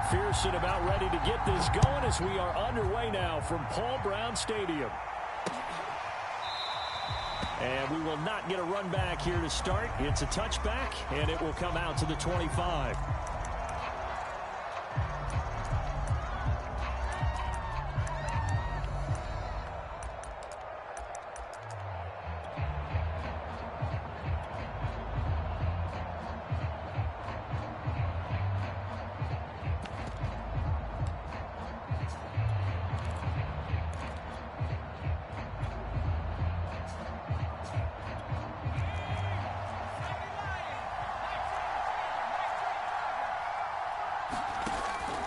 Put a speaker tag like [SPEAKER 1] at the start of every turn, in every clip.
[SPEAKER 1] McPherson about ready to get this going as we are underway now from Paul Brown Stadium. And we will not get a run back here to start. It's a touchback, and it will come out to the 25.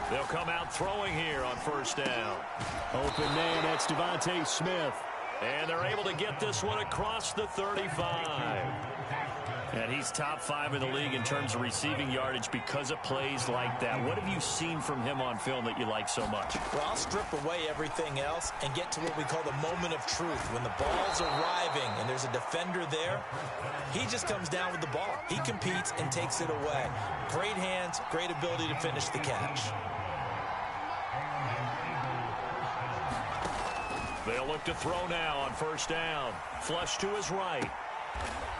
[SPEAKER 2] They'll come out throwing here on first down.
[SPEAKER 1] Open man, that's Devontae Smith.
[SPEAKER 2] And they're able to get this one across the 35. And he's top 5 in the league in terms of receiving yardage because of plays like that. What have you seen from him on film that you like so much?
[SPEAKER 3] Well, I'll strip away everything else and get to what we call the moment of truth. When the ball's arriving and there's a defender there, he just comes down with the ball. He competes and takes it away. Great hands, great ability to finish the catch.
[SPEAKER 2] They'll look to throw now on first down. Flush to his right.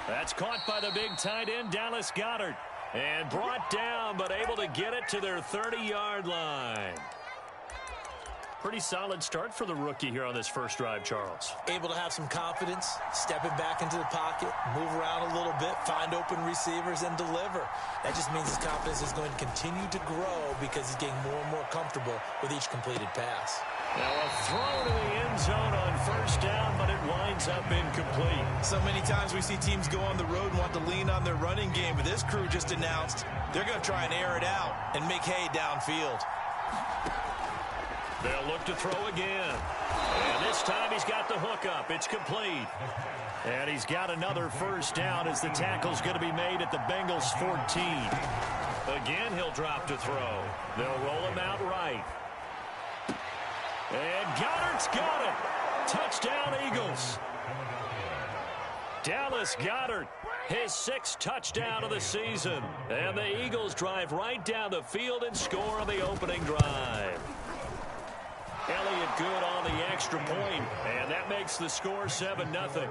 [SPEAKER 2] That's caught by the big tight end, Dallas Goedert. And brought down, but able to get it to their 30-yard line. Pretty solid start for the rookie here on this first drive, Charles.
[SPEAKER 3] Able to have some confidence, stepping back into the pocket, move around a little bit, find open receivers, and deliver. That just means his confidence is going to continue to grow because he's getting more and more comfortable with each completed pass.
[SPEAKER 2] Now a throw to the end zone on first down, but it winds up incomplete.
[SPEAKER 3] So many times we see teams go on the road and want to lean on their running game, but this crew just announced they're going to try and air it out and make hay downfield.
[SPEAKER 2] They'll look to throw again. And this time he's got the hook up. It's complete. And he's got another first down as the tackle's going to be made at the Bengals 14. Again, he'll drop to throw. They'll roll him out right. And Goddard's got it. Touchdown, Eagles. Dallas Goedert, his 6th touchdown of the season. And the Eagles drive right down the field and score on the opening drive. Elliott good on the extra point, and that makes the score 7-0.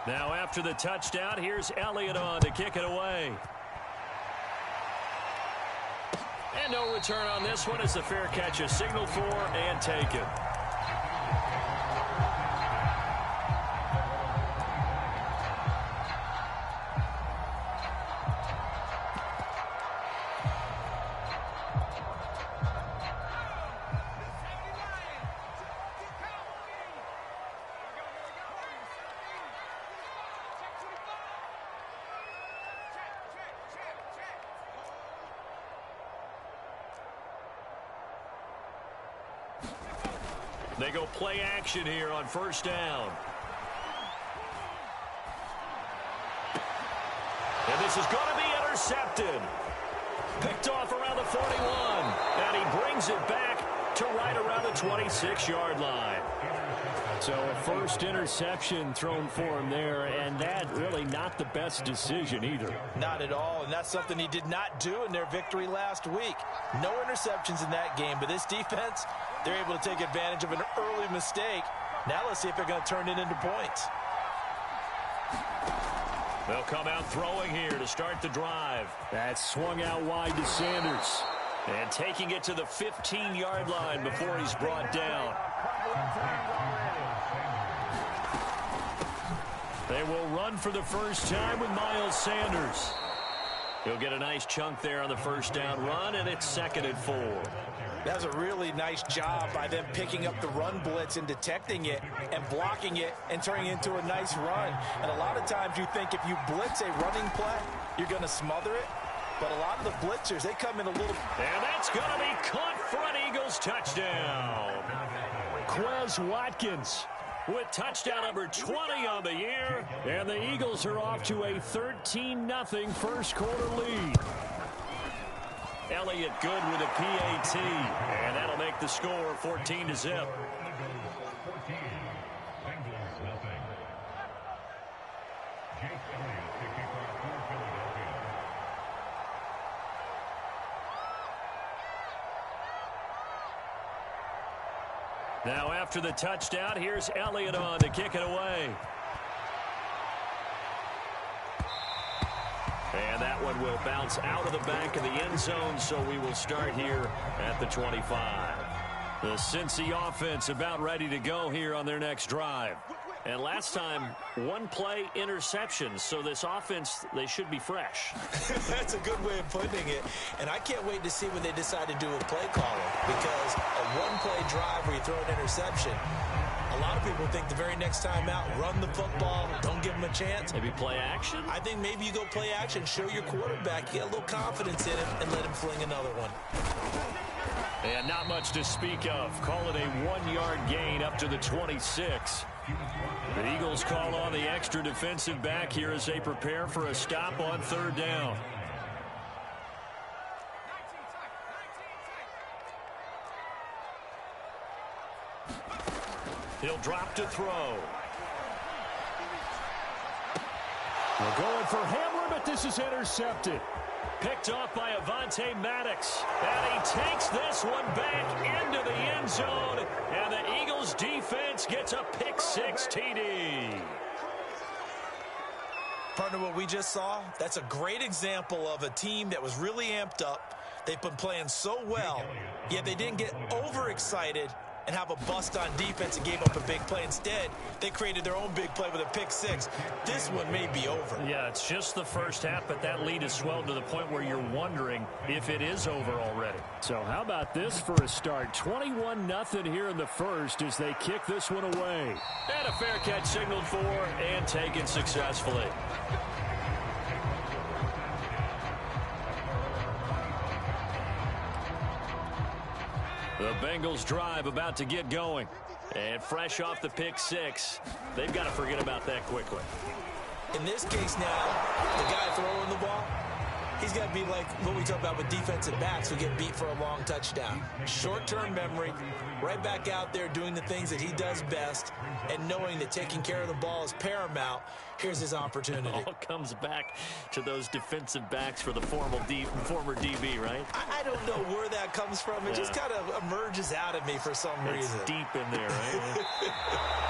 [SPEAKER 2] Now after the touchdown, here's Elliott on to kick it away. And no return on this one as the fair catch is signaled for and taken. They go play action here on first down. And this is going to be intercepted. Picked off around the 41. And he brings it back to right around the 26-yard line.
[SPEAKER 1] So a first interception thrown for him there, and that really not the best decision either.
[SPEAKER 3] Not at all, and that's something he did not do in their victory last week. No interceptions in that game, but this defense, they're able to take advantage of an early mistake. Now let's see if they're going to turn it into points.
[SPEAKER 2] They'll come out throwing here to start the drive.
[SPEAKER 1] That's swung out wide to Sanders.
[SPEAKER 2] And taking it to the 15-yard line before he's brought down. They will run for the first time with Miles Sanders. He'll get a nice chunk there on the first down run, and it's 2nd and 4.
[SPEAKER 3] That was a really nice job by them picking up the run blitz and detecting it and blocking it and turning it into a nice run. And a lot of times you think if you blitz a running play, you're going to smother it. But a lot of the blitzers, they come in a little...
[SPEAKER 2] And that's going to be caught for an Eagles touchdown.
[SPEAKER 1] Quez Watkins with touchdown number 20 on the year. And the Eagles are off to a 13-0 first quarter lead.
[SPEAKER 2] Elliott good with a PAT. And that'll make the score 14-0. Now after the touchdown, here's Elliott on to kick it away. And that one will bounce out of the back of the end zone, so we will start here at the 25. The Cincy offense about ready to go here on their next drive. And last time, one play interception, so this offense, they should be fresh.
[SPEAKER 3] That's a good way of putting it. And I can't wait to see when they decide to do a play caller, because a one-play drive where you throw an interception, a lot of people think the very next time out, run the football, don't give them a chance.
[SPEAKER 2] Maybe play action?
[SPEAKER 3] I think maybe you go play action, show your quarterback, get a little confidence in him, and let him fling another one.
[SPEAKER 2] And not much to speak of. Call it a 1-yard gain up to the 26. The Eagles call on the extra defensive back here as they prepare for a stop on third down. He'll drop to throw.
[SPEAKER 1] We're going for Hamler, but this is intercepted.
[SPEAKER 2] Picked off by Avonte Maddox. And he takes this one back into the end zone. And the Eagles defense gets a pick-6 TD.
[SPEAKER 3] Partner, what we just saw, that's a great example of a team that was really amped up. They've been playing so well, yet they didn't get overexcited and have a bust on defense and gave up a big play. Instead, they created their own big play with a pick-6. This one may be over.
[SPEAKER 2] Yeah, it's just the first half, but that lead has swelled to the point where you're wondering if it is over already.
[SPEAKER 1] So how about this for a start? 21-0 here in the first as they kick this one away.
[SPEAKER 2] And a fair catch signaled for and taken successfully. The Bengals drive about to get going. And fresh off the pick-6, they've got to forget about that quickly.
[SPEAKER 3] In this case now, the guy throwing the ball, he's got to be like what we talk about with defensive backs who get beat for a long touchdown. Short-term memory, right back out there doing the things that he does best, and knowing that taking care of the ball is paramount. Here's his opportunity.
[SPEAKER 2] It all comes back to those defensive backs for the former DB, right?
[SPEAKER 3] I don't know where that comes from. It just kind of emerges out of me for some reason.
[SPEAKER 2] It's deep in there, right?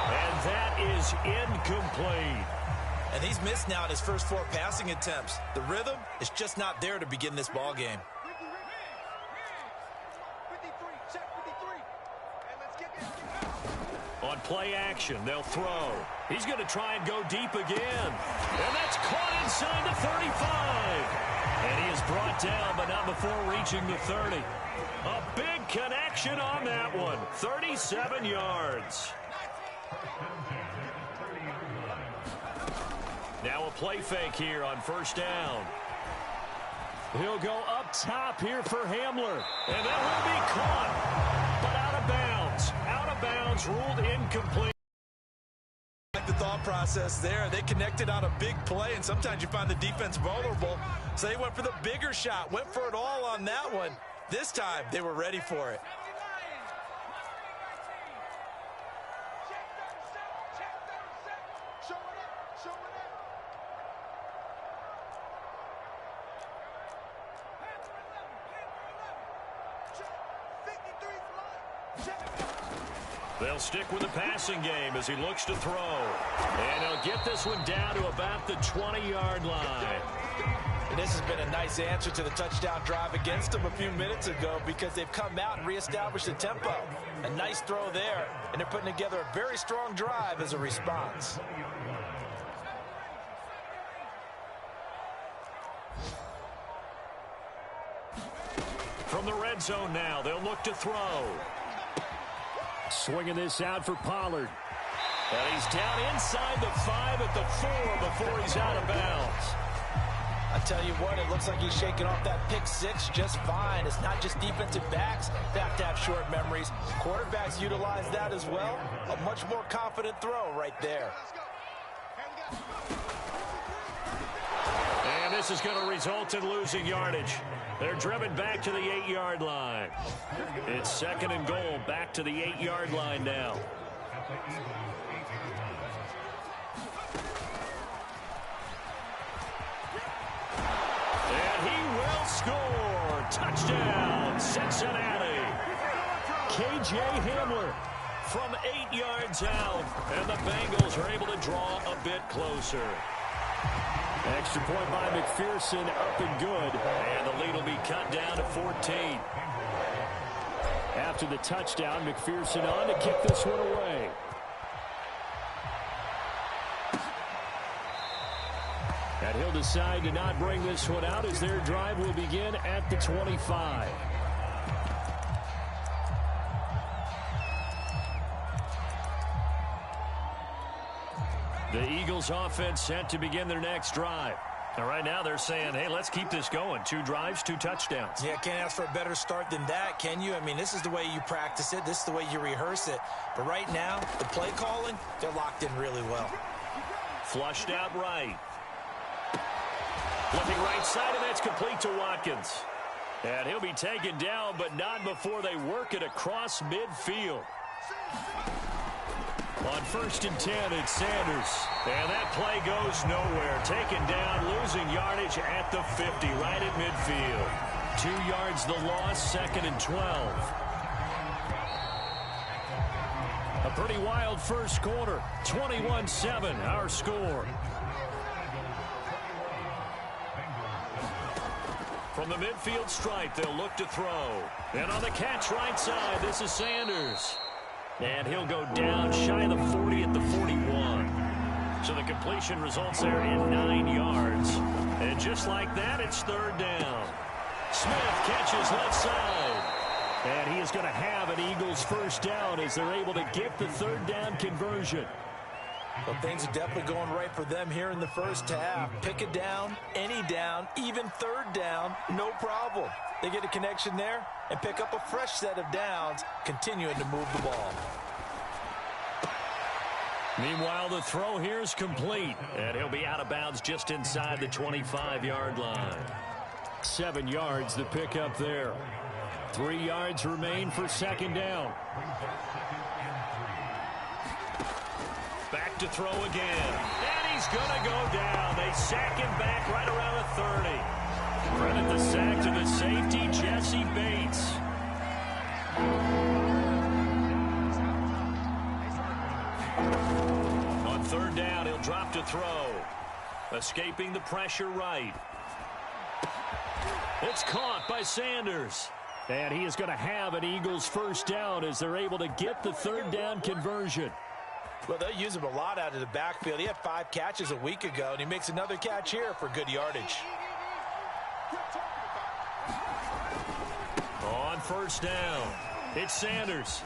[SPEAKER 2] And that is incomplete.
[SPEAKER 3] And he's missed now in his first 4 passing attempts. The rhythm is just not there to begin this ball game.
[SPEAKER 2] On play action, they'll throw. He's going to try and go deep again. And that's caught inside the 35. And he is brought down, but not before reaching the 30. A big connection on that one. 37 yards. Now a play fake here on first down.
[SPEAKER 1] He'll go up top here for Hamler.
[SPEAKER 2] And that will be caught, but out of bounds. Out of bounds, ruled incomplete.
[SPEAKER 3] I like the thought process there. They connected on a big play, and sometimes you find the defense vulnerable. So they went for the bigger shot, went for it all on that one. This time, they were ready for it.
[SPEAKER 2] They'll stick with the passing game as he looks to throw. And he'll get this one down to about the 20-yard line.
[SPEAKER 3] And this has been a nice answer to the touchdown drive against them a few minutes ago because they've come out and reestablished the tempo. A nice throw there, and they're putting together a very strong drive as a response.
[SPEAKER 2] From the red zone now, they'll look to throw.
[SPEAKER 1] Swinging this out for Pollard.
[SPEAKER 2] And he's down inside the 5 at the 4 before he's out of bounds.
[SPEAKER 3] I tell you what, it looks like he's shaking off that pick-6 just fine. It's not just defensive backs that have to have short memories. Quarterbacks utilize that as well. A much more confident throw right there.
[SPEAKER 2] And this is going to result in losing yardage. They're driven back to the 8-yard line. It's second and goal, back to the 8-yard line now.
[SPEAKER 1] K.J. Hamler.
[SPEAKER 2] From 8 yards out, and the Bengals are able to draw a bit closer.
[SPEAKER 1] Extra point by McPherson, up and good.
[SPEAKER 2] And the lead will be cut down to 14.
[SPEAKER 1] After the touchdown, McPherson on to kick this one away. And he'll decide to not bring this one out as their drive will begin at the 25. The Eagles offense set to begin their next drive.
[SPEAKER 2] And right now they're saying, hey, let's keep this going. 2 drives, 2 touchdowns.
[SPEAKER 3] Yeah, can't ask for a better start than that, can you? I mean, this is the way you practice it. This is the way you rehearse it. But right now, the play calling, they're locked in really well.
[SPEAKER 2] Flushed out right. Looking right side, and that's complete to Watkins. And he'll be taken down, but not before they work it across midfield. On 1st and 10, it's Sanders. And that play goes nowhere. Taken down, losing yardage at the 50, right at midfield. 2 yards the loss, 2nd and 12. A pretty wild first quarter. 21-7, our score. From the midfield stripe, they'll look to throw. And on the catch right side, this is Sanders. And he'll go down shy of the 40 at the 41. So the completion results there in 9 yards. And just like that, it's 3rd down. Smith catches left side. And he is going to have an Eagles first down as they're able to get the 3rd down conversion.
[SPEAKER 3] Well, things are definitely going right for them here in the first half. Pick it down, any down, even 3rd down, no problem. They get a connection there and pick up a fresh set of downs, continuing to move the ball.
[SPEAKER 1] Meanwhile, the throw here is complete.
[SPEAKER 2] And he'll be out of bounds just inside the 25-yard line.
[SPEAKER 1] 7 yards the pickup there. 3 yards remain for 2nd down.
[SPEAKER 2] Back to throw again. And he's going to go down. They sack him back right around the 30. Credit the sack to the safety, Jesse Bates. On 3rd down, he'll drop to throw. Escaping the pressure right. It's caught by Sanders.
[SPEAKER 1] And he is going to have an Eagles first down as they're able to get the 3rd down conversion.
[SPEAKER 3] Well, they'll use him a lot out of the backfield. He had 5 catches a week ago, and he makes another catch here for good yardage.
[SPEAKER 2] On 1st down, it's Sanders.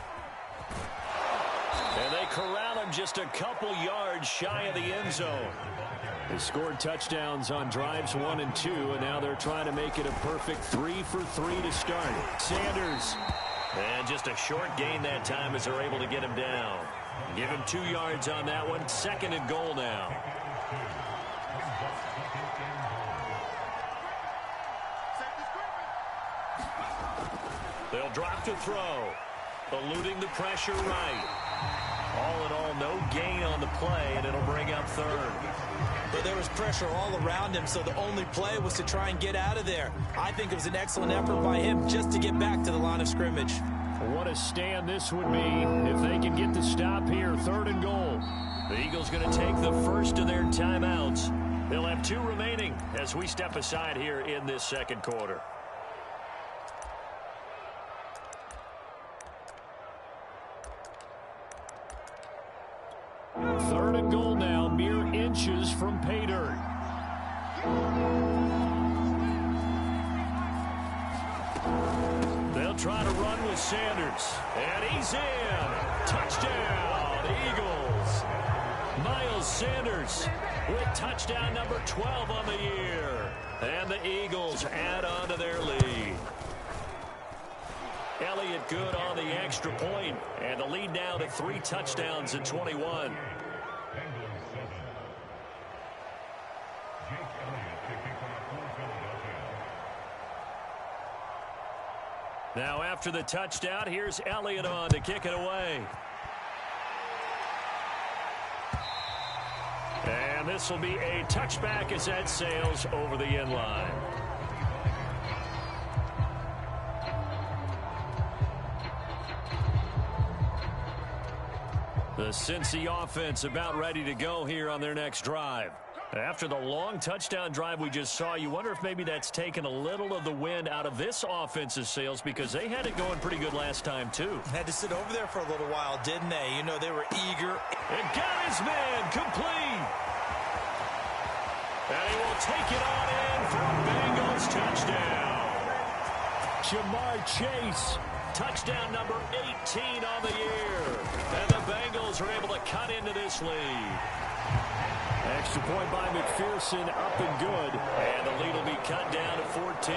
[SPEAKER 2] And they corral him just a couple yards shy of the end zone.
[SPEAKER 1] They scored touchdowns on drives 1 and 2, and now they're trying to make it a perfect 3 for 3 to start. Sanders.
[SPEAKER 2] And just a short gain that time as they're able to get him down. Give him 2 yards on that one. 2nd and goal now. They'll drop to throw. Eluding the pressure right. All in all, no gain on the play, and it'll bring up 3rd.
[SPEAKER 3] But there was pressure all around him, so the only play was to try and get out of there. I think it was an excellent effort by him just to get back to the line of scrimmage.
[SPEAKER 1] What a stand this would be if they can get the stop here. 3rd and goal.
[SPEAKER 2] The Eagles going to take the first of their timeouts. They'll have 2 remaining as we step aside here in this 2nd quarter.
[SPEAKER 1] Third and goal now, mere inches from pay dirt.
[SPEAKER 2] They'll try to run with Sanders. And he's in. Touchdown, Eagles. Miles Sanders with touchdown number 12 on the year. And the Eagles add on to their lead. Elliott good on the extra point. And the lead now to 3 touchdowns in 21. Now after the touchdown, here's Elliott on to kick it away. And this will be a touchback as that sails over the end line. The Cincy offense about ready to go here on their next drive. After the long touchdown drive we just saw, you wonder if maybe that's taken a little of the wind out of this offense's sails, because they had it going pretty good last time too.
[SPEAKER 3] Had to sit over there for a little while, didn't they? You know, they were eager.
[SPEAKER 2] And got his man complete. And he will take it on in for a Bengals touchdown.
[SPEAKER 1] Jamar Chase.
[SPEAKER 2] Touchdown number 18 on the year. And the Bengals are able to cut into this lead.
[SPEAKER 1] Extra point by McPherson, up and good.
[SPEAKER 2] And the lead will be cut down to 14.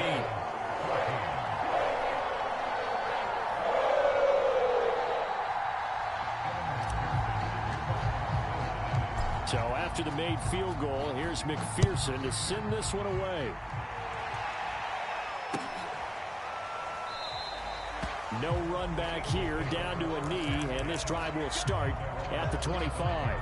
[SPEAKER 1] So after the made field goal, here's McPherson to send this one away. No run back here, down to a knee, and this drive will start at the 25.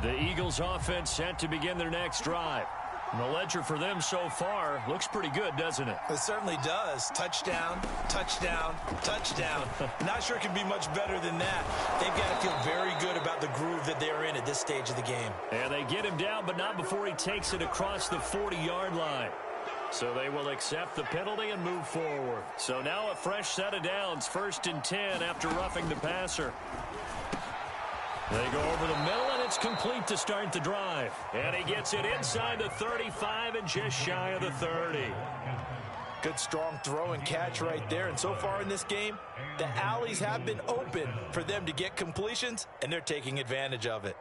[SPEAKER 1] The Eagles offense set to begin their next drive. And the ledger for them so far looks pretty good, doesn't it?
[SPEAKER 3] It certainly does. Touchdown, touchdown, touchdown. Not sure it can be much better than that. They've got to feel very good about the groove that they're in at this stage of the game.
[SPEAKER 1] And they get him down, but not before he takes it across the 40-yard line.
[SPEAKER 2] So they will accept the penalty and move forward. So now a fresh set of downs, 1st and 10 after roughing the passer. They go over the middle, and it's complete to start the drive. And he gets it inside the 35 and just shy of the 30.
[SPEAKER 3] Good, strong throw and catch right there. And so far in this game, the alleys have been open for them to get completions, and they're taking advantage of it.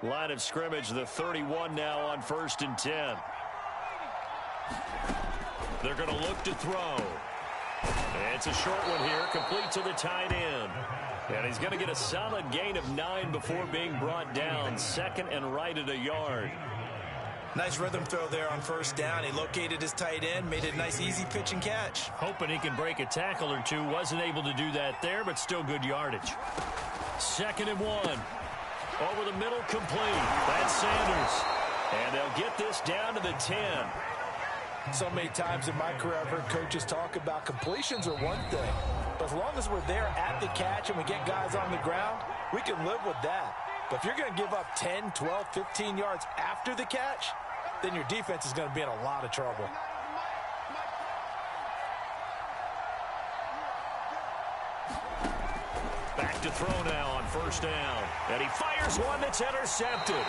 [SPEAKER 2] Line of scrimmage, the 31 now on 1st and 10. They're going to look to throw. It's a short one here, complete to the tight end. And he's going to get a solid gain of 9 before being brought down. 2nd and right at a yard.
[SPEAKER 3] Nice rhythm throw there on 1st down. He located his tight end, made it a nice easy pitch and catch.
[SPEAKER 2] Hoping he can break a tackle or two. Wasn't able to do that there, but still good yardage.
[SPEAKER 1] 2nd and 1.
[SPEAKER 2] Over the middle, complete. That's Sanders. And they'll get this down to the 10.
[SPEAKER 3] So many times in my career I've heard coaches talk about completions are one thing, but as long as we're there at the catch and we get guys on the ground, we can live with that. But if you're going to give up 10, 12, 15 yards after the catch, then your defense is going to be in a lot of trouble.
[SPEAKER 2] Back to throw now on 1st down. And he fires one that's intercepted.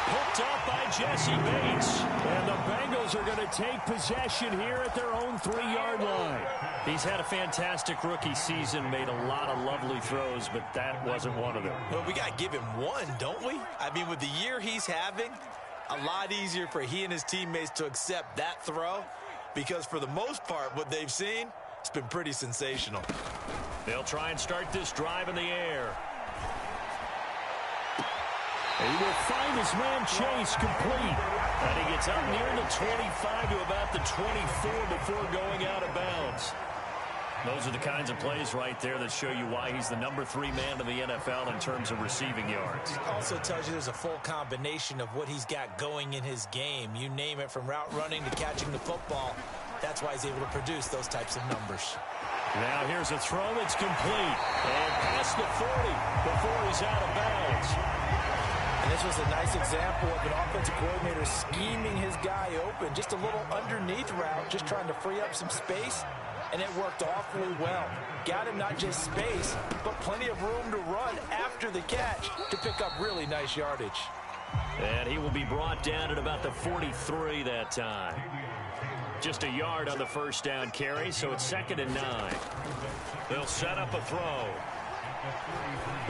[SPEAKER 2] Hooked up by Jesse Bates.
[SPEAKER 1] And the Bengals are going to take possession here at their own 3-yard line.
[SPEAKER 2] He's had a fantastic rookie season, made a lot of lovely throws, but that wasn't one of them.
[SPEAKER 3] Well, we got to give him one, don't we? I mean, with the year he's having, a lot easier for he and his teammates to accept that throw, because for the most part, what they've seen, it's been pretty sensational.
[SPEAKER 2] They'll try and start this drive in the air.
[SPEAKER 1] He will find his man Chase complete.
[SPEAKER 2] And he gets up near the 25 to about the 24 before going out of bounds. Those are the kinds of plays right there that show you why he's the number 3 man in the NFL in terms of receiving yards.
[SPEAKER 3] Also tells you there's a full combination of what he's got going in his game. You name it, from route running to catching the football. That's why he's able to produce those types of numbers.
[SPEAKER 1] Now here's a throw that's complete. And past the 40 before he's out of bounds.
[SPEAKER 3] And this was a nice example of an offensive coordinator scheming his guy open. Just a little underneath route, just trying to free up some space. And it worked awfully well. Got him not just space, but plenty of room to run after the catch to pick up really nice yardage.
[SPEAKER 2] And he will be brought down at about the 43 that time. Just a yard on the 1st down carry, so it's 2nd and 9. They'll set up a throw.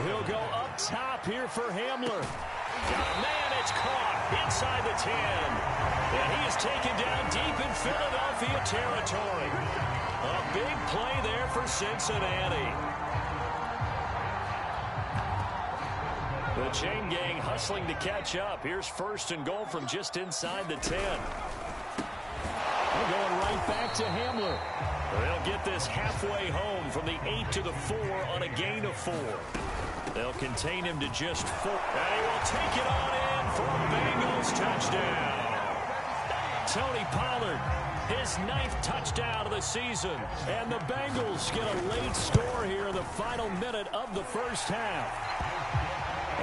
[SPEAKER 1] He'll go up top here for Hamler.
[SPEAKER 2] Man, it's caught inside the 10. And he is taken down deep in Philadelphia territory. A big play there for Cincinnati. The chain gang hustling to catch up. Here's 1st and goal from just inside the 10.
[SPEAKER 1] We're going right back to Hamler.
[SPEAKER 2] They'll get this halfway home from the 8 to the 4 on a gain of 4. They'll contain him to just 4. And he will take it on in for a Bengals touchdown. Tony Pollard, his 9th touchdown of the season. And the Bengals get a late score here in the final minute of the first half.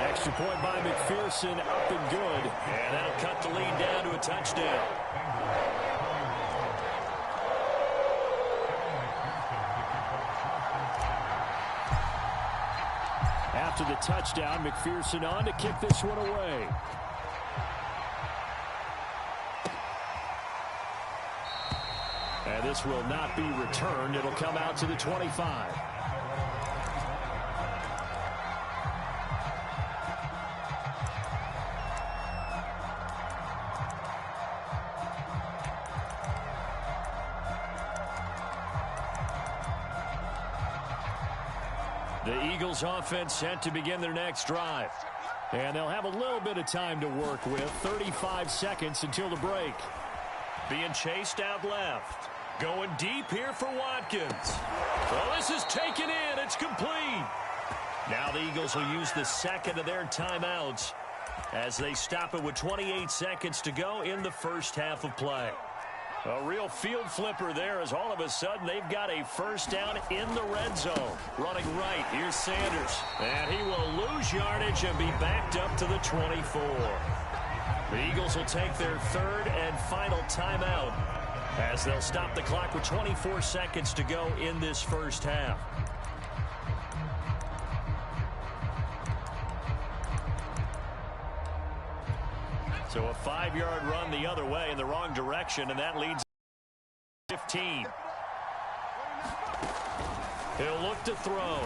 [SPEAKER 2] Extra point by McPherson, up and good. And that'll cut the lead down to a touchdown.
[SPEAKER 1] After the touchdown, McPherson on to kick this one away. And this will not be returned. It'll come out to the 25. The Eagles offense set to begin their next drive. And they'll have a little bit of time to work with. 35 seconds until the break.
[SPEAKER 2] Being chased out left. Going deep here for Watkins. Well, this is taken in. It's complete. Now the Eagles will use the second of their timeouts as they stop it with 28 seconds to go in the first half of play. A real field flipper there as all of a sudden they've got a first down in the red zone. Running right, here's Sanders. And he will lose yardage and be backed up to the 24. The Eagles will take their third and final timeout as they'll stop the clock with 24 seconds to go in this first half. So a 5-yard run the other way in the wrong direction, and that leads 15. He'll look to throw.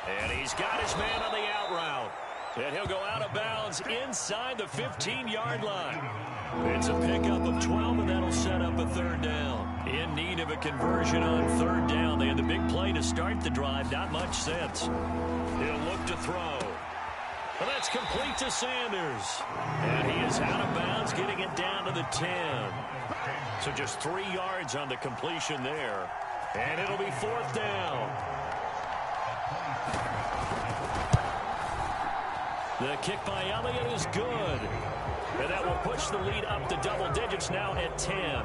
[SPEAKER 2] And he's got his man on the out route. And he'll go out of bounds inside the 15-yard line. It's a pickup of 12, and that'll set up a third down. In need of a conversion on third down. They had the big play to start the drive. Not much sense. He'll look to throw. Well, that's complete to Sanders. And he is out of bounds, getting it down to the 10. So just 3 yards on the completion there. And it'll be fourth down. The kick by Elliott is good. And that will push the lead up to double digits now at 10.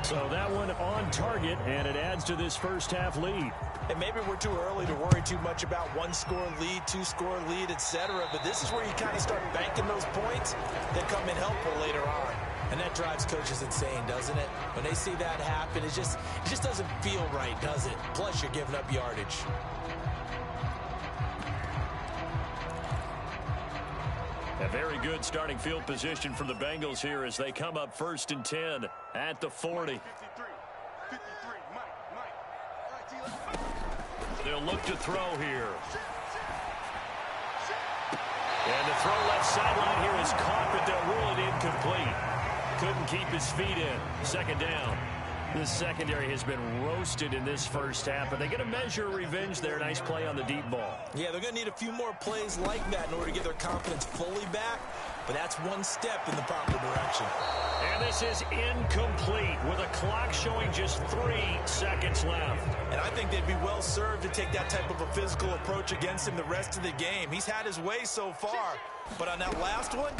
[SPEAKER 2] So that one on target, and it adds to this first half lead.
[SPEAKER 3] And maybe we're too early to worry too much about 1-score lead, 2-score lead, etc. But this is where you kind of start banking those points that come in helpful later on. And that drives coaches insane, doesn't it? When they see that happen, it just doesn't feel right, does it? Plus, you're giving up yardage.
[SPEAKER 2] A very good starting field position for the Bengals here as they come up 1st and 10 at the 40. They'll look to throw here. And the throw left sideline here is caught, but they'll rule it incomplete. Couldn't keep his feet in. Second down. This secondary has been roasted in this first half, but they get a measure of revenge there. Nice play on the deep ball.
[SPEAKER 3] Yeah, they're going to need a few more plays like that in order to get their confidence fully back, but that's one step in the proper direction.
[SPEAKER 2] And this is incomplete with a clock showing just 3 seconds left.
[SPEAKER 3] And I think they'd be well served to take that type of a physical approach against him the rest of the game. He's had his way so far, but on that last one,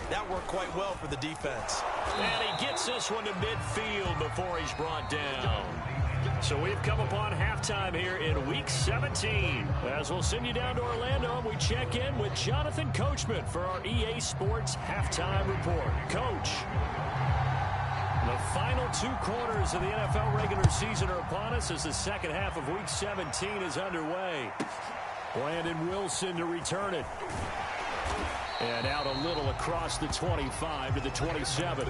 [SPEAKER 3] that worked quite well for the defense.
[SPEAKER 2] And he gets this one to midfield before he's brought down. So we've come upon halftime here in Week 17. As we'll send you down to Orlando, we check in with Jonathan Coachman for our EA Sports Halftime Report. Coach, the final 2 quarters of the NFL regular season are upon us as the second half of Week 17 is underway. Brandon Wilson to return it. And out a little across the 25 to the 27.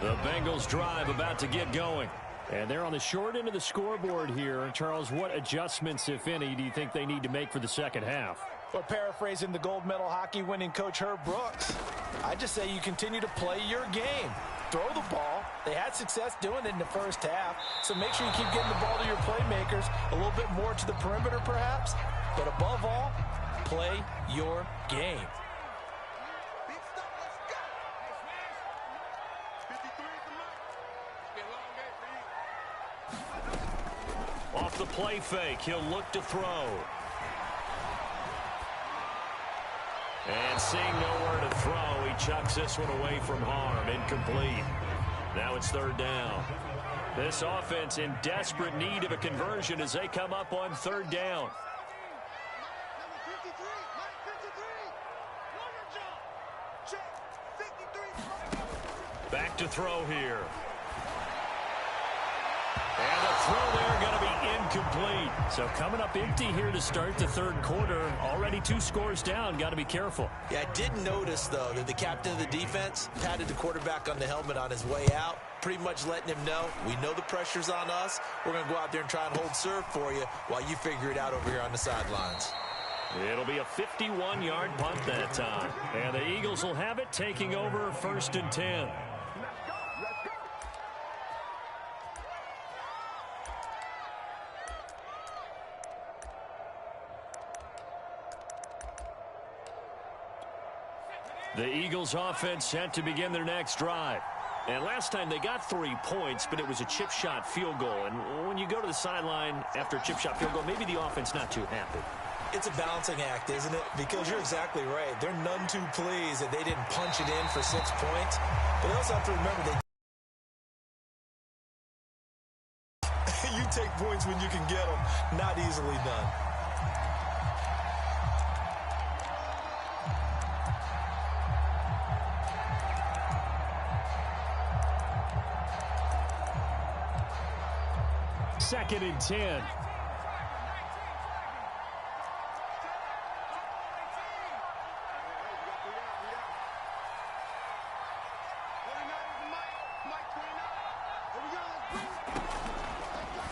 [SPEAKER 2] The Bengals drive about to get going. And they're on the short end of the scoreboard here. Charles, what adjustments, if any, do you think they need to make for the second half?
[SPEAKER 3] Well, paraphrasing the gold medal hockey winning coach Herb Brooks, I just say you continue to play your game. Throw the ball. They had success doing it in the first half, so make sure you keep getting the ball to your playmakers, a little bit more to the perimeter perhaps, but above all, play your game.
[SPEAKER 2] play fake. He'll look to throw. And seeing nowhere to throw, he chucks this one away from harm. Incomplete. Now it's third down. This offense in desperate need of a conversion as they come up on third down. Back to throw here. And the throw there going to be incomplete. So coming up empty here to start the third quarter. Already 2 scores down. Got to be careful.
[SPEAKER 3] Yeah, I did notice, though, that the captain of the defense patted the quarterback on the helmet on his way out, pretty much letting him know, we know the pressure's on us. We're going to go out there and try and hold serve for you while you figure it out over here on the sidelines.
[SPEAKER 2] It'll be a 51-yard punt that time. And the Eagles will have it, taking over 1st and 10. The Eagles offense set to begin their next drive. And last time they got 3 points, but it was a chip shot field goal. And when you go to the sideline after a chip shot field goal, maybe the offense not too happy.
[SPEAKER 3] It's a balancing act, isn't it? Because you're exactly right. They're none too pleased that they didn't punch it in for 6 points. But they also have to remember that you take points when you can get them. Not easily done.
[SPEAKER 1] Second and 10.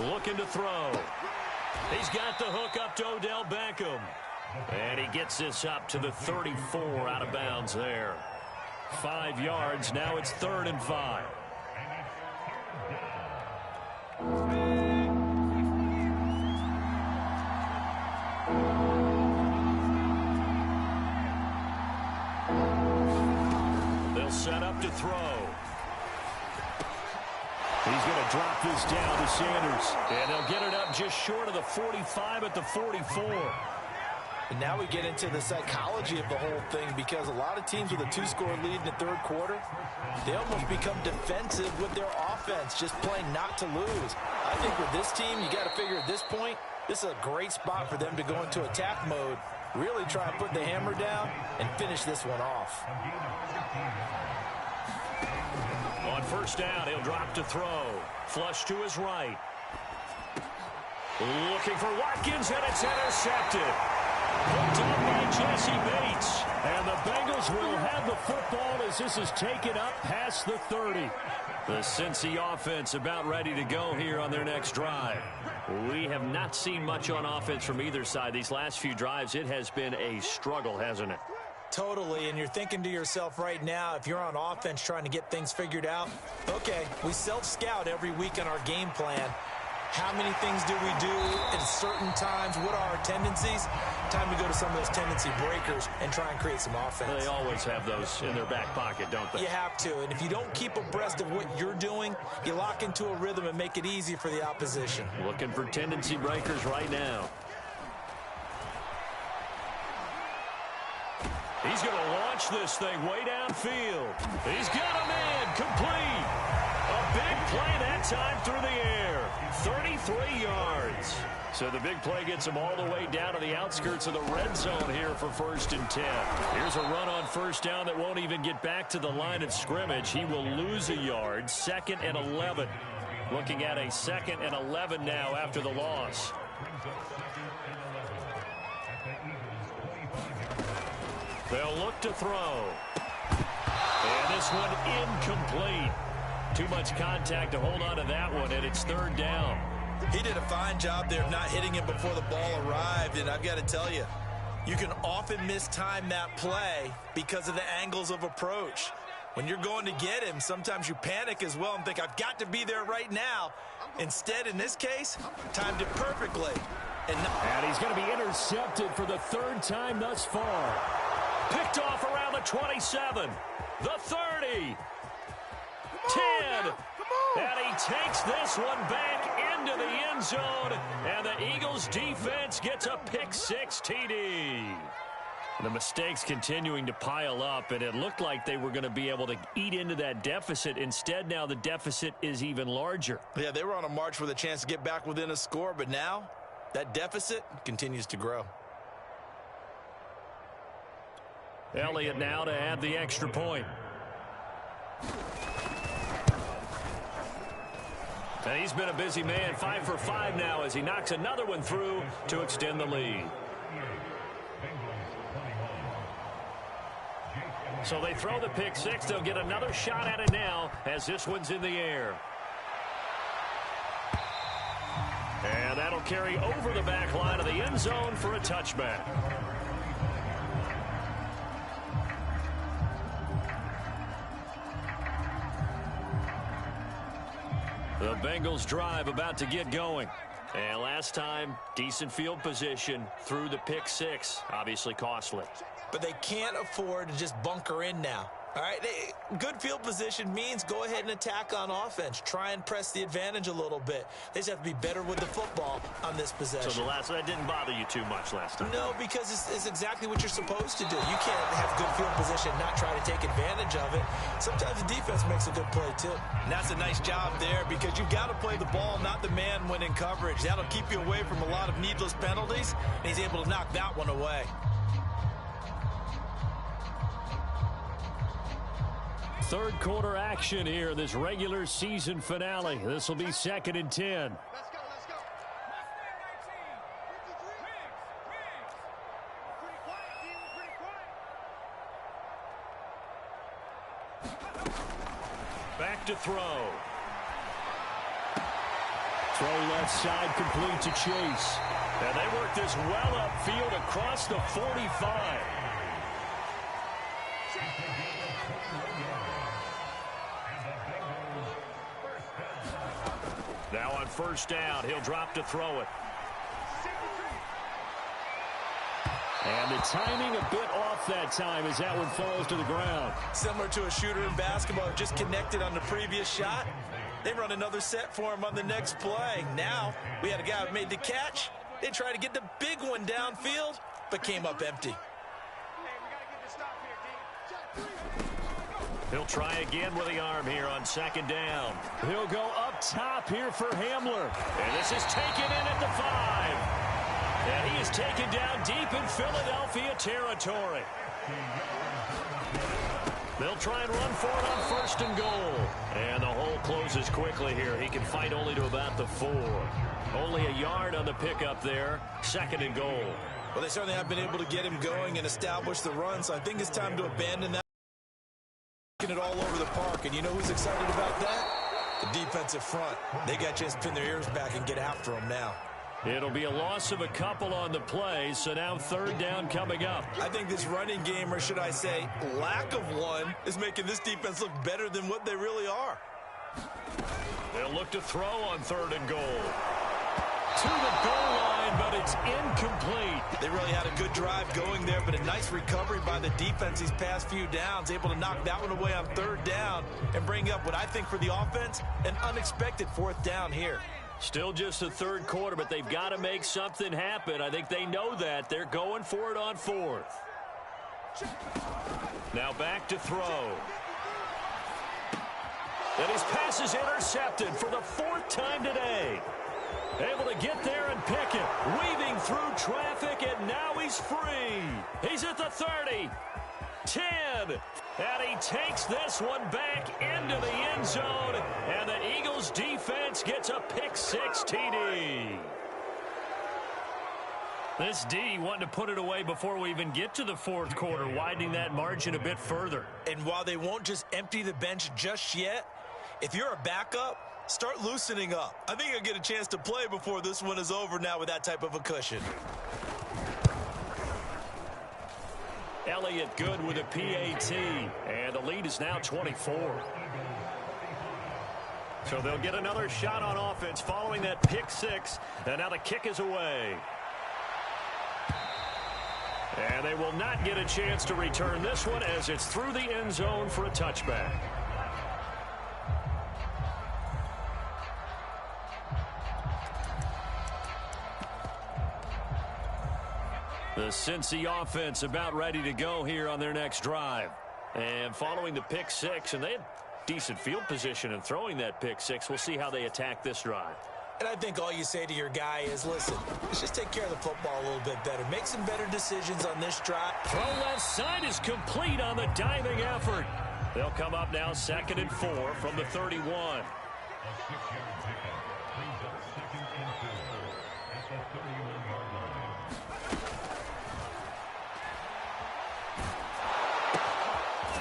[SPEAKER 2] Looking to throw. He's got the hook up to Odell Beckham. And he gets this up to the 34 out of bounds there. 5 yards. Now it's 3rd and 5. They'll set up to throw.
[SPEAKER 1] He's going to drop this down to Sanders.
[SPEAKER 2] And they'll get it up just short of the 45 at the 44.
[SPEAKER 3] And now we get into the psychology of the whole thing, because a lot of teams with a 2-score lead in the third quarter, they almost become defensive with their offense, just playing not to lose. I think with this team, you got to figure at this point, this is a great spot for them to go into attack mode, really try and put the hammer down and finish this one off.
[SPEAKER 2] On first down, he'll drop to throw. Flush to his right. Looking for Watkins, and it's intercepted. Picked up by Jesse Bates. And the Bengals will have the football as this is taken up past the 30. The Cincy offense about ready to go here on their next drive. We have not seen much on offense from either side. These last few drives, it has been a struggle, hasn't it?
[SPEAKER 3] Totally, and you're thinking to yourself right now, if you're on offense trying to get things figured out, okay, we self-scout every week on our game plan. How many things do we do at certain times? What are our tendencies? Time to go to some of those tendency breakers and try and create some offense.
[SPEAKER 2] They always have those in their back pocket, don't they?
[SPEAKER 3] You have to, and if you don't keep abreast of what you're doing, you lock into a rhythm and make it easy for the opposition.
[SPEAKER 2] Looking for tendency breakers right now. He's going to launch this thing way downfield. He's got a man complete. A big play that time through the air. 33 yards. So the big play gets him all the way down to the outskirts of the red zone here for 1st and 10. Here's a run on first down that won't even get back to the line of scrimmage. He will lose a yard. 2nd and 11. Looking at a 2nd and 11 now after the loss. They'll look to throw. And this one incomplete. Too much contact to hold on to that one, and it's 3rd down.
[SPEAKER 3] He did a fine job there of not hitting him before the ball arrived, and I've got to tell you, you can often mistime that play because of the angles of approach. When you're going to get him, sometimes you panic as well and think, I've got to be there right now. Instead, in this case, timed it perfectly.
[SPEAKER 1] And he's going to be intercepted for the 3rd time thus far.
[SPEAKER 2] Picked off around the 27, the 30, 10, and he takes this one back into the end zone, and the Eagles defense gets a pick-6 TD. The mistakes continuing to pile up, and it looked like they were going to be able to eat into that deficit. Instead, now the deficit is even larger.
[SPEAKER 3] Yeah, they were on a march with a chance to get back within a score, but now that deficit continues to grow.
[SPEAKER 2] Elliott now to add the extra point. And he's been a busy man, 5 for 5 now as he knocks another one through to extend the lead. So they throw the pick-6. They'll get another shot at it now as this one's in the air. And that'll carry over the back line of the end zone for a touchback. The Bengals drive about to get going. And last time, decent field position through the pick-6. Obviously costly.
[SPEAKER 3] But they can't afford to just bunker in now. All right, good field position means go ahead and attack on offense. Try and press the advantage a little bit. They just have to be better with the football on this possession.
[SPEAKER 2] So that didn't bother you too much last time?
[SPEAKER 3] No, because it's exactly what you're supposed to do. You can't have good field position and not try to take advantage of it. Sometimes the defense makes a good play, too. And that's a nice job there because you've got to play the ball, not the man when in coverage. That'll keep you away from a lot of needless penalties, and he's able to knock that one away.
[SPEAKER 1] Third quarter action here in this regular season finale. This will be 2nd and 10.
[SPEAKER 4] Let's go.
[SPEAKER 2] Back to throw.
[SPEAKER 1] Throw left side complete to Chase.
[SPEAKER 2] And they work this well upfield across the 45. Now on first down, he'll drop to throw it.
[SPEAKER 1] And the timing a bit off that time as that one falls to the ground.
[SPEAKER 3] Similar to a shooter in basketball, just connected on the previous shot. They run another set for him on the next play. Now, we had a guy who made the catch. They tried to get the big one downfield, but came up empty.
[SPEAKER 2] He'll try again with the arm here on 2nd down.
[SPEAKER 1] He'll go up top here for Hamler.
[SPEAKER 2] And this is taken in at the 5. And he is taken down deep in Philadelphia territory. They'll try and run for it on 1st and goal. And the hole closes quickly here. He can fight only to about the 4. Only a yard on the pickup there. 2nd and goal.
[SPEAKER 3] Well, they certainly have been able to get him going and establish the run, so I think it's time to abandon that. It all over the park, and you know who's excited about that? The defensive front. They got a chance to pin their ears back and get after him now.
[SPEAKER 1] It'll be a loss of a couple on the play, so now 3rd down coming up.
[SPEAKER 3] I think this running game, or should I say lack of one, is making this defense look better than what they really are.
[SPEAKER 2] They'll look to throw on 3rd and goal.
[SPEAKER 1] To the goal line, but it's incomplete.
[SPEAKER 3] They really had a good drive going there, but a nice recovery by the defense these past few downs, able to knock that one away on 3rd down and bring up what I think for the offense, an unexpected 4th down here.
[SPEAKER 1] Still just the 3rd quarter, but they've got to make something happen. I think they know that. They're going for it on 4th.
[SPEAKER 2] Now back to throw.
[SPEAKER 1] And his pass is intercepted for the 4th time today. Able to get there and pick it. Weaving through traffic, and now he's free. He's at the 30. 10. And he takes this one back into the end zone. And the Eagles defense gets a pick-6 TD. This D wanting to put it away before we even get to the 4th quarter, widening that margin a bit further.
[SPEAKER 3] And while they won't just empty the bench just yet, if you're a backup, start loosening up. I think you'll get a chance to play before this one is over now with that type of a cushion.
[SPEAKER 1] Elliott good with a PAT, and the lead is now 24.
[SPEAKER 2] So they'll get another shot on offense following that pick-6, and now the kick is away. And they will not get a chance to return this one as it's through the end zone for a touchback.
[SPEAKER 1] The Cincy offense about ready to go here on their next drive. And following the pick six, and they had decent field position in throwing that pick six. We'll see how they attack this drive.
[SPEAKER 3] And I think all you say to your guy is, listen, let's just take care of the football a little bit better. Make some better decisions on this drive.
[SPEAKER 1] Throw left side is complete on the diving effort. They'll come up now 2nd and 4 from the 31.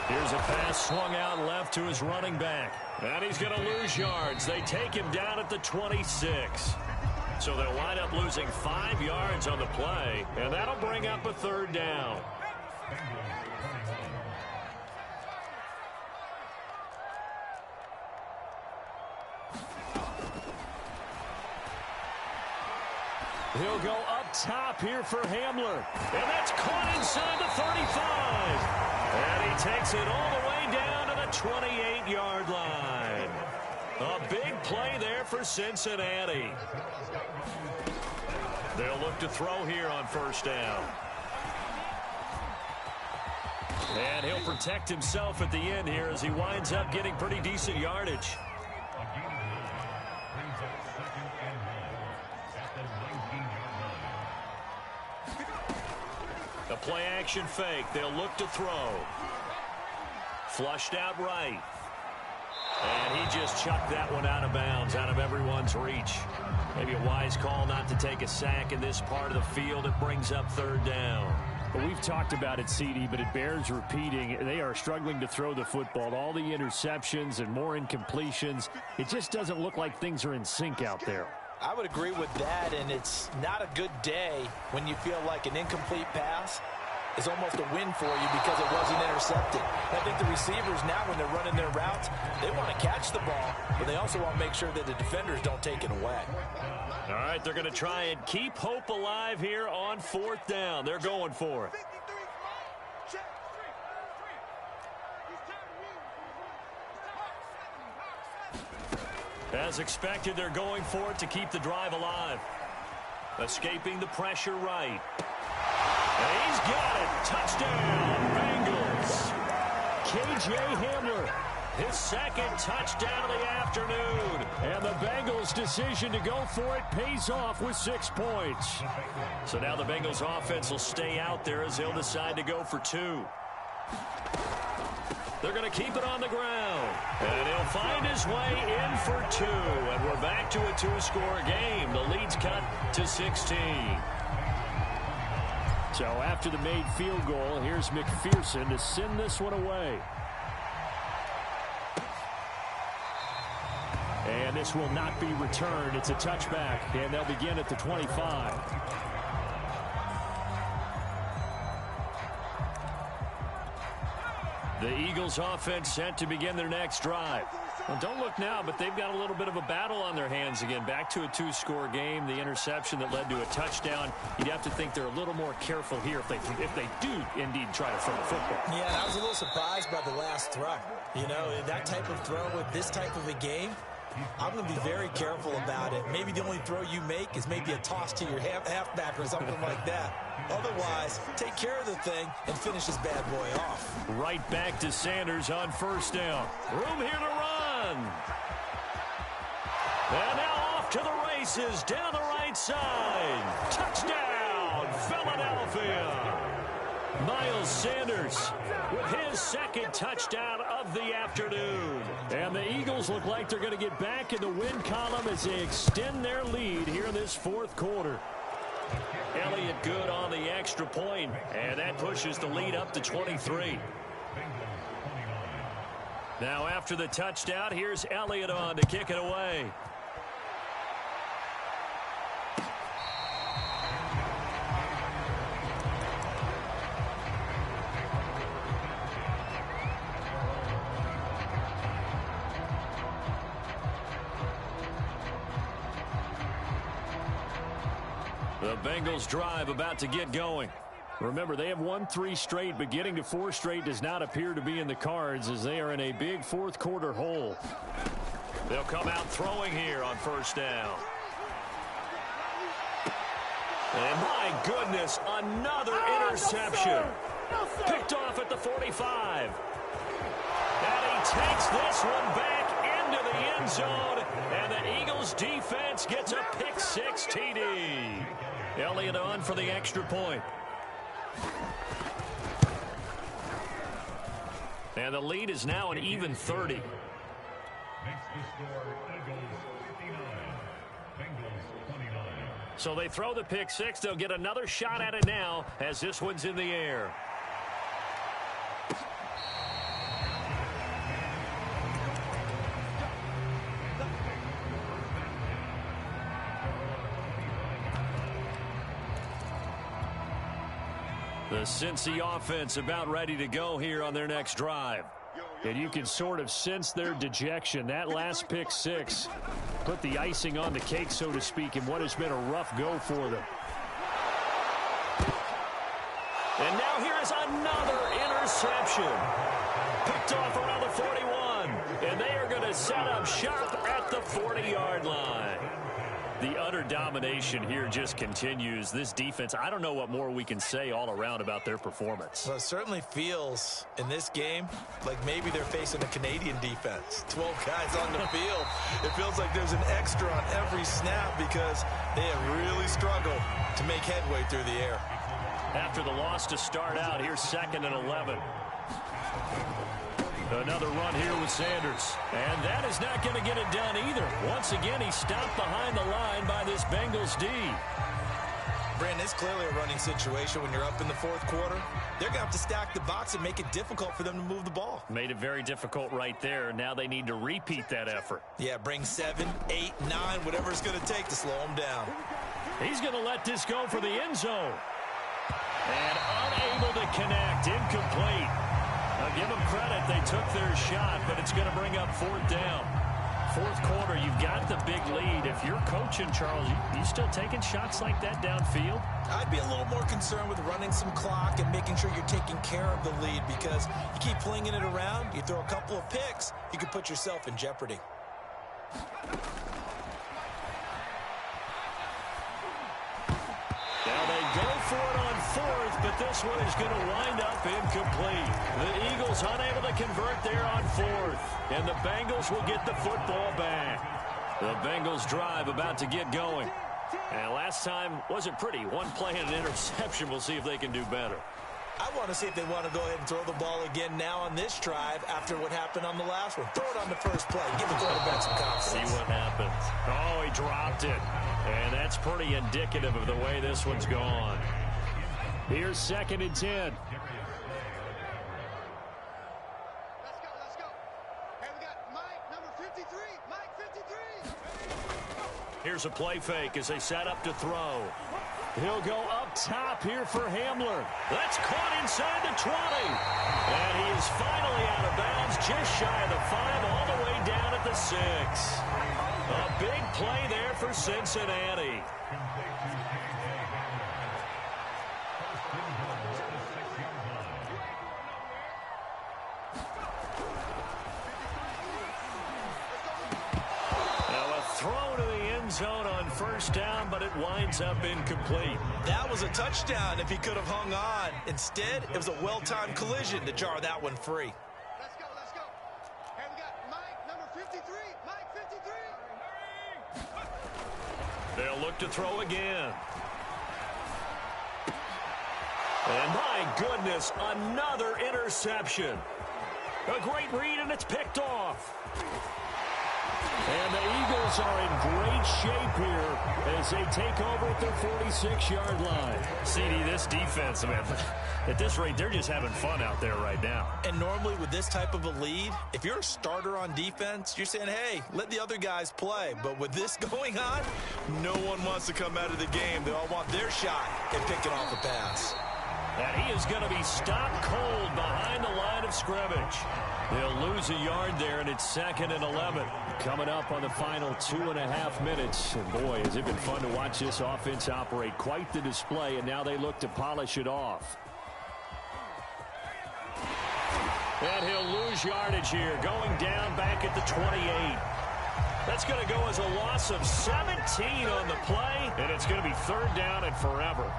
[SPEAKER 1] Here's a pass swung out left to his running back. And he's going to lose yards. They take him down at the 26. So they'll wind up losing 5 yards on the play, and that'll bring up a 3rd down. He'll go up top here for Hamler. And that's caught inside the 35. And he takes it all the way down to the 28-yard line. A big play there for Cincinnati. They'll look to throw here on 1st down. And he'll protect himself at the end here as he winds up getting pretty decent yardage. A play-action fake. They'll look to throw. Flushed out right. And he just chucked that one out of bounds, out of everyone's reach. Maybe a wise call not to take a sack in this part of the field. It brings up 3rd down.
[SPEAKER 2] Well, we've talked about it, CD, but it bears repeating. They are struggling to throw the football. All the interceptions and more incompletions. It just doesn't look like things are in sync out there.
[SPEAKER 3] I would agree with that, and it's not a good day when you feel like an incomplete pass is almost a win for you because it wasn't intercepted. I think the receivers now, when they're running their routes, they want to catch the ball, but they also want to make sure that the defenders don't take it away.
[SPEAKER 1] All right, they're going to try and keep hope alive here on 4th down. They're going for it. As expected, they're going for it to keep the drive alive. Escaping the pressure right. And he's got it. Touchdown, Bengals. K.J. Hamler, his 2nd touchdown of the afternoon. And the Bengals' decision to go for it pays off with 6 points. So now the Bengals offense will stay out there as they'll decide to go for 2. They're going to keep it on the ground. And he'll find his way in for 2. And we're back to a 2-score game. The lead's cut to 16.
[SPEAKER 2] So after the made field goal, here's McPherson to send this one away. And this will not be returned. It's a touchback, and they'll begin at the 25.
[SPEAKER 1] The Eagles offense set to begin their next drive. Well, don't look now, but they've got a little bit of a battle on their hands again. Back to a 2-score game. The interception that led to a touchdown. You'd have to think they're a little more careful here if they do indeed try to throw the football.
[SPEAKER 3] Yeah, I was a little surprised by the last throw. You know, that type of throw with this type of a game, I'm going to be very careful about it. Maybe the only throw you make is maybe a toss to your halfback or something like that. Otherwise, take care of the thing and finish this bad boy off.
[SPEAKER 1] Right back to Sanders on 1st down. Room here to run. And now off to the races down the right side. Touchdown, Philadelphia. Miles Sanders with his 2nd touchdown of the afternoon.
[SPEAKER 2] And the Eagles look like they're going to get back in the win column as they extend their lead here in this 4th quarter.
[SPEAKER 1] Elliott good on the extra point, and that pushes the lead up to 23. Now after the touchdown, here's Elliott on to kick it away. The Bengals drive about to get going.
[SPEAKER 2] Remember, they have won 3 straight, but getting to 4 straight does not appear to be in the cards as they are in a big 4th quarter hole.
[SPEAKER 1] They'll come out throwing here on 1st down. And my goodness, another interception.
[SPEAKER 4] No, sir.
[SPEAKER 1] Picked off at the 45. And he takes this one back into the end zone. And the Eagles defense gets a pick-6 TD. Elliott on for the extra point. And the lead is now an even 30.
[SPEAKER 5] Makes the score Eagles 59, Bengals 29.
[SPEAKER 1] So they throw the pick-6. They'll get another shot at it now as this one's in the air. The Cincy offense about ready to go here on their next drive. And you can sort of sense their dejection. That last pick-6 put the icing on the cake, so to speak, in what has been a rough go for them. And now here is another interception. Picked off around the 41. And they are going to set up shop at the 40-yard line. The utter domination here just continues. This defense, I don't know what more we can say all around about their performance.
[SPEAKER 3] Well, it certainly feels in this game like maybe they're facing a Canadian defense. 12 guys on the field. It feels like there's an extra on every snap because they have really struggled to make headway through the air.
[SPEAKER 1] After the loss to start out, here's 2nd and 11. Another run here with Sanders. And that is not going to get it done either. Once again, he's stopped behind the line by this Bengals D.
[SPEAKER 3] Brandon, it's clearly a running situation when you're up in the fourth quarter. They're going to have to stack the box and make it difficult for them to move the ball.
[SPEAKER 1] Made it very difficult right there. Now they need to repeat that effort.
[SPEAKER 3] Yeah, bring 7, 8, 9, whatever it's going to take to slow them down.
[SPEAKER 1] He's going to let this go for the end zone. And unable to connect, incomplete. Now give them credit, they took their shot, but it's going to bring up 4th down. Fourth quarter, you've got the big lead. If you're coaching, Charles, you still taking shots like that downfield?
[SPEAKER 3] I'd be a little more concerned with running some clock and making sure you're taking care of the lead, because you keep flinging it around, you throw a couple of picks, you could put yourself in jeopardy.
[SPEAKER 1] Now they go for it on 4th, but this one is going to wind up incomplete. The Eagles unable to convert there on 4th, and the Bengals will get the football back. The Bengals drive about to get going. And last time wasn't pretty. One play and an interception. We'll see if they can do better.
[SPEAKER 3] I want to see if they want to go ahead and throw the ball again now on this drive after what happened on the last one. Throw it on the first play. Give the quarterback some confidence.
[SPEAKER 1] See what happens. Oh, he dropped it. And that's pretty indicative of the way this one's gone. Here's 2nd and 10.
[SPEAKER 4] Let's go. Hey, we got Mike, number 53. Mike, 53.
[SPEAKER 1] Here's a play fake as they set up to throw. He'll go up top here for Hamler. That's caught inside the 20. And he is finally out of bounds, just shy of the 5, all the way down at the 6. A big play there for Cincinnati. Throw to the end zone on 1st down, but it winds up incomplete.
[SPEAKER 3] That was a touchdown if he could have hung on. Instead, it was a well-timed collision to jar that one free.
[SPEAKER 4] Let's go. Hey, we got Mike, number 53. Mike, 53.
[SPEAKER 1] They'll look to throw again. And my goodness, another interception. A great read, and it's picked off. And the Eagles are in great shape here as they take over at their 46-yard line. CD, this defense, man, at this rate, they're just having fun out there right now.
[SPEAKER 3] And normally with this type of a lead, if you're a starter on defense, you're saying, hey, let the other guys play. But with this going on, no one wants to come out of the game. They all want their shot at picking off a pass.
[SPEAKER 1] And he is going to be stopped cold behind the line of scrimmage. They'll lose a yard there, and it's 2nd and 11. Coming up on the final 2.5 minutes. And boy, has it been fun to watch this offense operate. Quite the display, and now they look to polish it off. And he'll lose yardage here, going down back at the 28.
[SPEAKER 2] That's going to go as a loss of 17 on the play, and it's going to be third down and forever.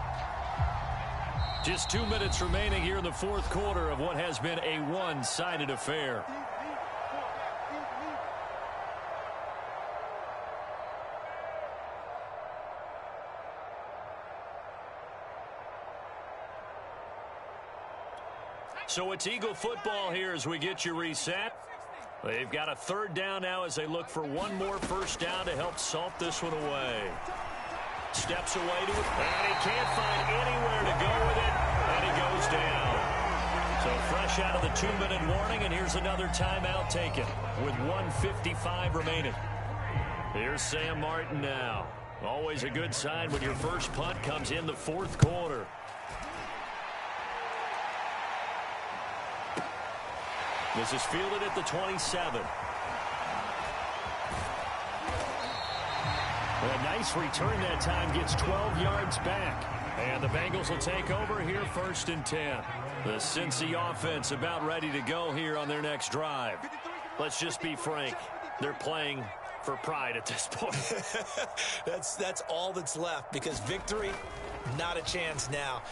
[SPEAKER 2] Just 2 minutes remaining here in the fourth quarter of what has been a one-sided affair. So it's Eagle football here as we get you reset. They've got a third down now as they look for one more first down to help salt this one away. Steps away to it, and he can't find anywhere to go with it, and he goes down. So fresh out of the 2-minute warning, and here's another timeout taken with 1:55 remaining. Here's Sam Martin now. Always a good sign when your first punt comes in the fourth quarter. This is fielded at the 27. A nice return that time, gets 12 yards back. And the Bengals will take over here first and 10. The Cincy offense about ready to go here on their next drive. Let's just be frank. They're playing for pride at this point.
[SPEAKER 3] That's all that's left, because victory, not a chance now.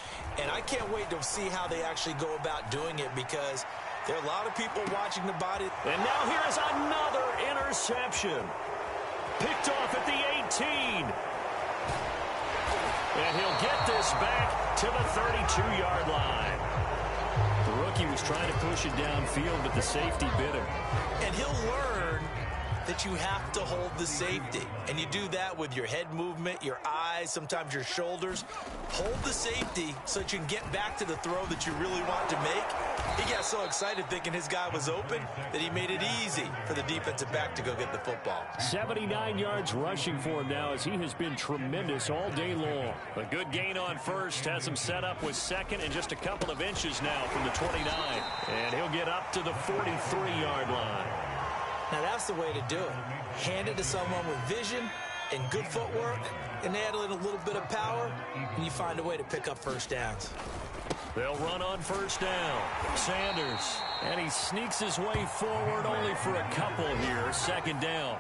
[SPEAKER 3] And I can't wait to see how they actually go about doing it, because there are a lot of people watching the body.
[SPEAKER 2] And now here is another interception. Picked off at the 18. And he'll get this back to the 32-yard line. The rookie was trying to push it downfield, but the safety bit him.
[SPEAKER 3] And he'll learn that you have to hold the safety. And you do that with your head movement, your eyes, sometimes your shoulders. Hold the safety so that you can get back to the throw that you really want to make. He got so excited thinking his guy was open that he made it easy for the defensive back to go get the football.
[SPEAKER 2] 79 yards rushing for him now, as he has been tremendous all day long. A good gain on first has him set up with second and just a couple of inches now from the 29. And he'll get up to the 43-yard line.
[SPEAKER 3] Now that's the way to do it. Hand it to someone with vision and good footwork, and add in a little bit of power, and you find a way to pick up first downs.
[SPEAKER 2] They'll run on first down. Sanders, and he sneaks his way forward only for a couple here. Second down.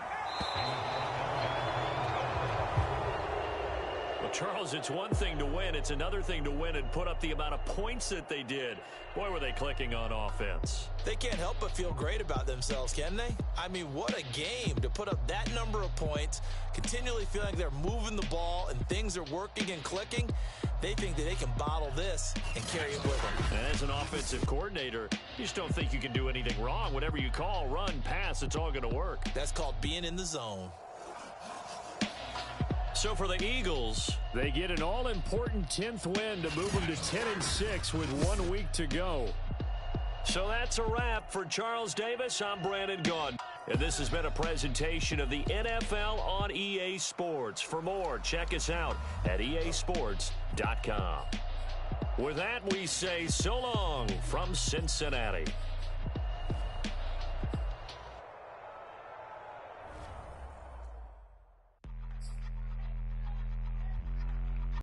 [SPEAKER 2] Well, Charles, it's one thing to win. It's another thing to win and put up the amount of points that they did. Boy, were they clicking on offense.
[SPEAKER 3] They can't help but feel great about themselves, can they? I mean, what a game to put up that number of points, continually feeling like they're moving the ball and things are working and clicking. They think that they can bottle this and carry it with them.
[SPEAKER 2] And as an offensive coordinator, you just don't think you can do anything wrong. Whatever you call, run, pass, it's all going to work.
[SPEAKER 3] That's called being in the zone.
[SPEAKER 2] So for the Eagles, they get an all-important 10th win to move them to 10-6 with 1 week to go. So that's a wrap for Charles Davis. I'm Brandon Gaudin. And this has been a presentation of the NFL on EA Sports. For more, check us out at easports.com. With that, we say so long from Cincinnati.